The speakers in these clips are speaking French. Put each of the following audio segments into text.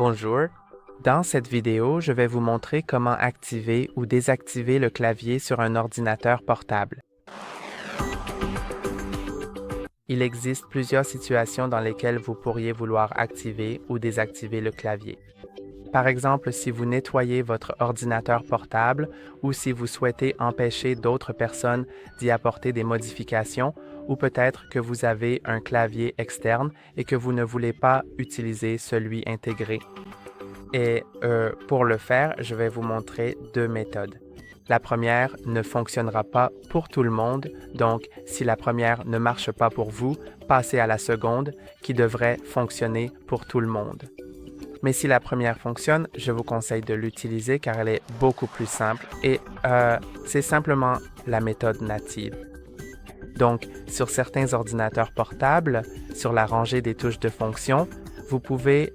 Bonjour. Dans cette vidéo, je vais vous montrer comment activer ou désactiver le clavier sur un ordinateur portable. Il existe plusieurs situations dans lesquelles vous pourriez vouloir activer ou désactiver le clavier. Par exemple, si vous nettoyez votre ordinateur portable ou si vous souhaitez empêcher d'autres personnes d'y apporter des modifications, ou peut-être que vous avez un clavier externe et que vous ne voulez pas utiliser celui intégré. Et pour le faire, je vais vous montrer deux méthodes. La première ne fonctionnera pas pour tout le monde, donc si la première ne marche pas pour vous, passez à la seconde qui devrait fonctionner pour tout le monde. Mais si la première fonctionne, je vous conseille de l'utiliser car elle est beaucoup plus simple et c'est simplement la méthode native. Donc, sur certains ordinateurs portables, sur la rangée des touches de fonction, vous pouvez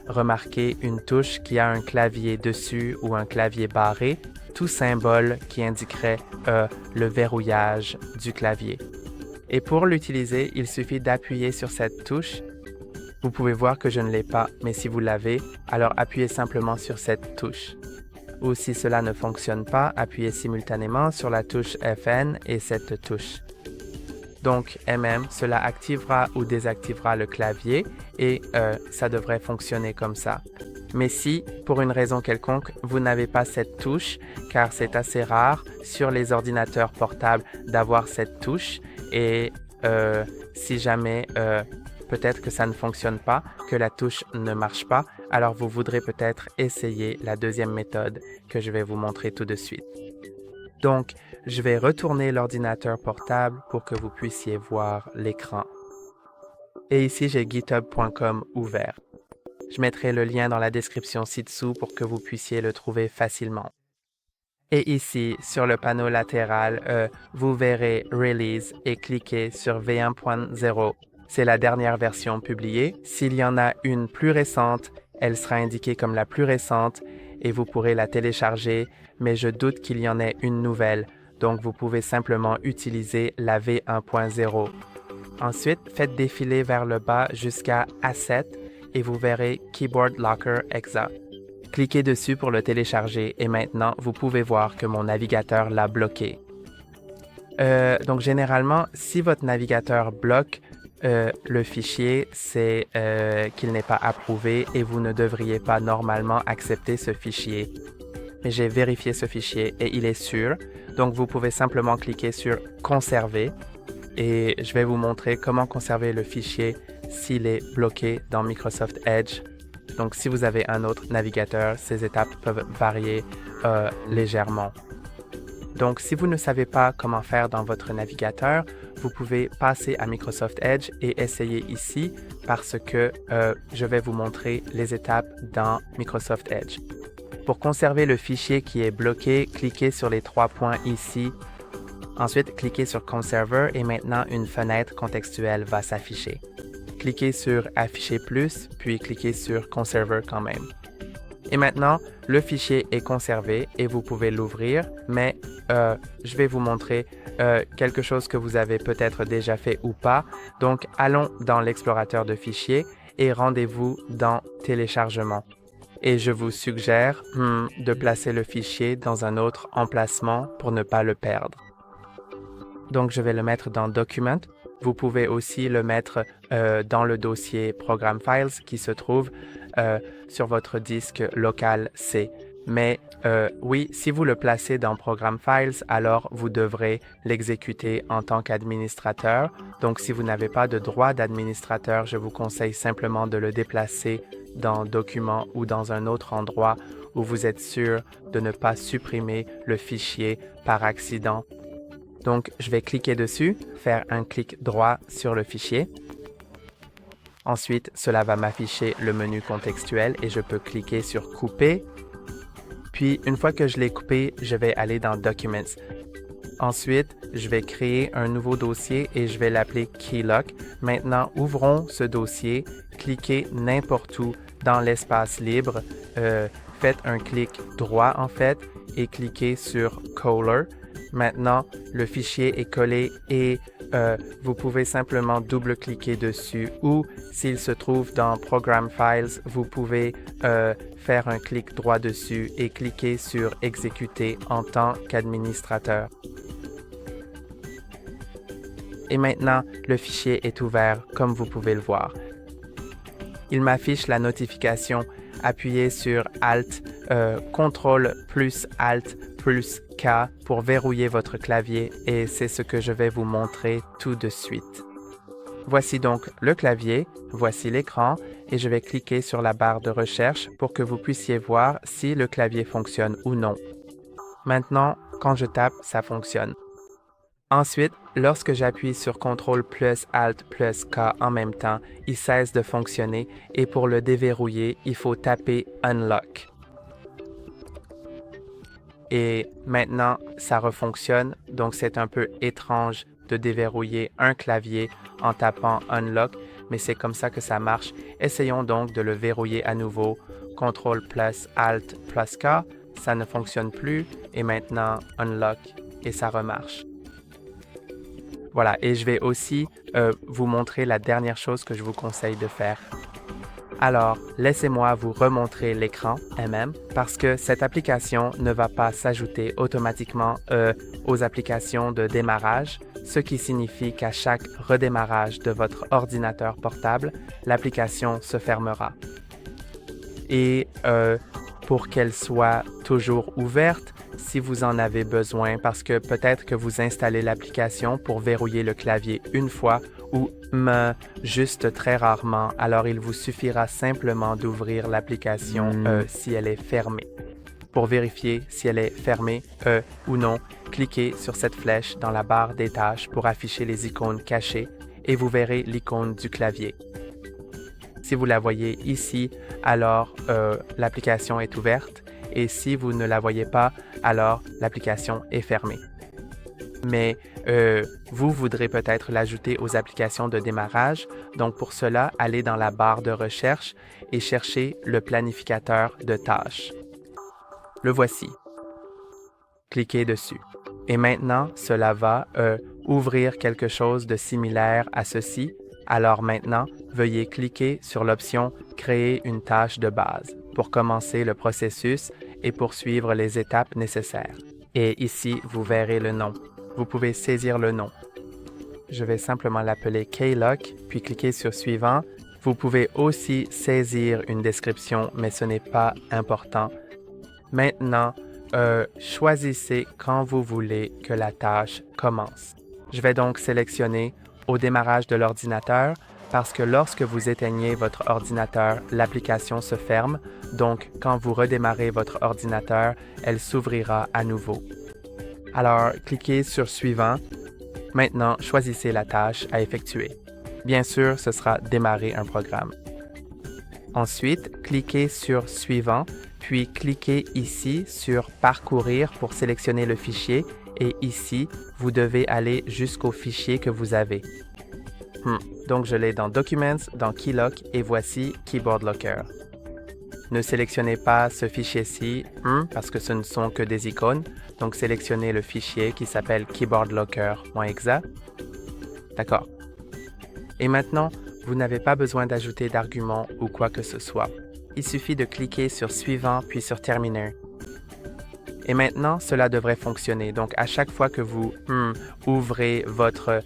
remarquer une touche qui a un clavier dessus ou un clavier barré, tout symbole qui indiquerait le verrouillage du clavier. Et pour l'utiliser, il suffit d'appuyer sur cette touche. Vous pouvez voir que je ne l'ai pas, mais si vous l'avez, alors appuyez simplement sur cette touche. Ou si cela ne fonctionne pas, appuyez simultanément sur la touche FN et cette touche. Donc, cela activera ou désactivera le clavier et ça devrait fonctionner comme ça. Mais si, pour une raison quelconque, vous n'avez pas cette touche, car c'est assez rare sur les ordinateurs portables d'avoir cette touche et si jamais peut-être que ça ne fonctionne pas, que la touche ne marche pas, alors vous voudrez peut-être essayer la deuxième méthode que je vais vous montrer tout de suite. Donc, je vais retourner l'ordinateur portable pour que vous puissiez voir l'écran. Et ici, j'ai github.com ouvert. Je mettrai le lien dans la description ci-dessous pour que vous puissiez le trouver facilement. Et ici, sur le panneau latéral, vous verrez Release et cliquez sur V1.0. C'est la dernière version publiée. S'il y en a une plus récente, elle sera indiquée comme la plus récente et vous pourrez la télécharger, mais je doute qu'il y en ait une nouvelle, donc vous pouvez simplement utiliser la V1.0. Ensuite, faites défiler vers le bas jusqu'à A7 et vous verrez Keyboard Locker Exa. Cliquez dessus pour le télécharger et maintenant, vous pouvez voir que mon navigateur l'a bloqué. Donc généralement, si votre navigateur bloque le fichier, c'est qu'il n'est pas approuvé et vous ne devriez pas normalement accepter ce fichier. Mais j'ai vérifié ce fichier et il est sûr. Donc vous pouvez simplement cliquer sur Conserver et je vais vous montrer comment conserver le fichier s'il est bloqué dans Microsoft Edge. Donc si vous avez un autre navigateur, ces étapes peuvent varier légèrement. Donc, si vous ne savez pas comment faire dans votre navigateur, vous pouvez passer à Microsoft Edge et essayer ici parce que je vais vous montrer les étapes dans Microsoft Edge. Pour conserver le fichier qui est bloqué, cliquez sur les trois points ici. Ensuite, cliquez sur Conserver et maintenant une fenêtre contextuelle va s'afficher. Cliquez sur Afficher plus, puis cliquez sur Conserver quand même. Et maintenant, le fichier est conservé et vous pouvez l'ouvrir, mais je vais vous montrer quelque chose que vous avez peut-être déjà fait ou pas. Donc, allons dans l'explorateur de fichiers et rendez-vous dans Téléchargement. Et je vous suggère de placer le fichier dans un autre emplacement pour ne pas le perdre. Donc, je vais le mettre dans Document. Vous pouvez aussi le mettre dans le dossier Program Files qui se trouve sur votre disque local C. Mais oui, si vous le placez dans Program Files, alors vous devrez l'exécuter en tant qu'administrateur. Donc, si vous n'avez pas de droit d'administrateur, je vous conseille simplement de le déplacer dans Documents ou dans un autre endroit où vous êtes sûr de ne pas supprimer le fichier par accident. Donc, je vais cliquer dessus, faire un clic droit sur le fichier. Ensuite, cela va m'afficher le menu contextuel et je peux cliquer sur Couper. Puis, une fois que je l'ai coupé, je vais aller dans Documents. Ensuite, je vais créer un nouveau dossier et je vais l'appeler Keylock. Maintenant, ouvrons ce dossier, cliquez n'importe où dans l'espace libre. Faites un clic droit en fait et cliquez sur Color. Maintenant, le fichier est collé et vous pouvez simplement double-cliquer dessus ou s'il se trouve dans Program Files, vous pouvez faire un clic droit dessus et cliquer sur Exécuter en tant qu'administrateur. Et maintenant, le fichier est ouvert comme vous pouvez le voir. Il m'affiche la notification. Appuyez sur Alt, CTRL plus Alt plus K pour verrouiller votre clavier et c'est ce que je vais vous montrer tout de suite. Voici donc le clavier, voici l'écran et je vais cliquer sur la barre de recherche pour que vous puissiez voir si le clavier fonctionne ou non. Maintenant, quand je tape, ça fonctionne. Ensuite, lorsque j'appuie sur CTRL plus Alt plus K en même temps, il cesse de fonctionner et pour le déverrouiller, il faut taper Unlock. Et maintenant, ça refonctionne, donc c'est un peu étrange de déverrouiller un clavier en tapant Unlock, mais c'est comme ça que ça marche. Essayons donc de le verrouiller à nouveau. CTRL plus Alt plus K, ça ne fonctionne plus et maintenant Unlock et ça remarche. Voilà, et je vais aussi vous montrer la dernière chose que je vous conseille de faire. Alors, laissez-moi vous remontrer l'écran MM parce que cette application ne va pas s'ajouter automatiquement aux applications de démarrage, ce qui signifie qu'à chaque redémarrage de votre ordinateur portable, l'application se fermera. Et pour qu'elle soit toujours ouverte, si vous en avez besoin, parce que peut-être que vous installez l'application pour verrouiller le clavier une fois ou juste très rarement, alors il vous suffira simplement d'ouvrir l'application si elle est fermée. Pour vérifier si elle est fermée ou non, cliquez sur cette flèche dans la barre des tâches pour afficher les icônes cachées et vous verrez l'icône du clavier. Si vous la voyez ici, alors l'application est ouverte et si vous ne la voyez pas, alors l'application est fermée. Mais vous voudrez peut-être l'ajouter aux applications de démarrage, donc pour cela, allez dans la barre de recherche et cherchez le planificateur de tâches. Le voici. Cliquez dessus. Et maintenant, cela va ouvrir quelque chose de similaire à ceci. Alors maintenant, veuillez cliquer sur l'option « Créer une tâche de base » pour commencer le processus et poursuivre les étapes nécessaires. Et ici, vous verrez le nom. Vous pouvez saisir le nom. Je vais simplement l'appeler Keylock, puis cliquer sur « Suivant ». Vous pouvez aussi saisir une description, mais ce n'est pas important. Maintenant, choisissez quand vous voulez que la tâche commence. Je vais donc sélectionner au démarrage de l'ordinateur parce que lorsque vous éteignez votre ordinateur, l'application se ferme. Donc, quand vous redémarrez votre ordinateur, elle s'ouvrira à nouveau. Alors, cliquez sur « Suivant ». Maintenant, choisissez la tâche à effectuer. Bien sûr, ce sera « Démarrer un programme ». Ensuite, cliquez sur « Suivant », puis cliquez ici sur « Parcourir » pour sélectionner le fichier et ici, vous devez aller jusqu'au fichier que vous avez. Donc, je l'ai dans « Documents », dans « Keylock » et voici « Keyboard Locker ». Ne sélectionnez pas ce fichier-ci parce que ce ne sont que des icônes. Donc, sélectionnez le fichier qui s'appelle keyboardlocker.exa. D'accord. Et maintenant, vous n'avez pas besoin d'ajouter d'arguments ou quoi que ce soit. Il suffit de cliquer sur « Suivant » puis sur « Terminer ». Et maintenant, cela devrait fonctionner. Donc, à chaque fois que vous ouvrez votre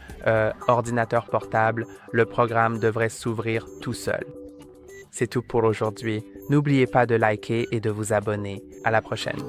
ordinateur portable, le programme devrait s'ouvrir tout seul. C'est tout pour aujourd'hui. N'oubliez pas de liker et de vous abonner. À la prochaine.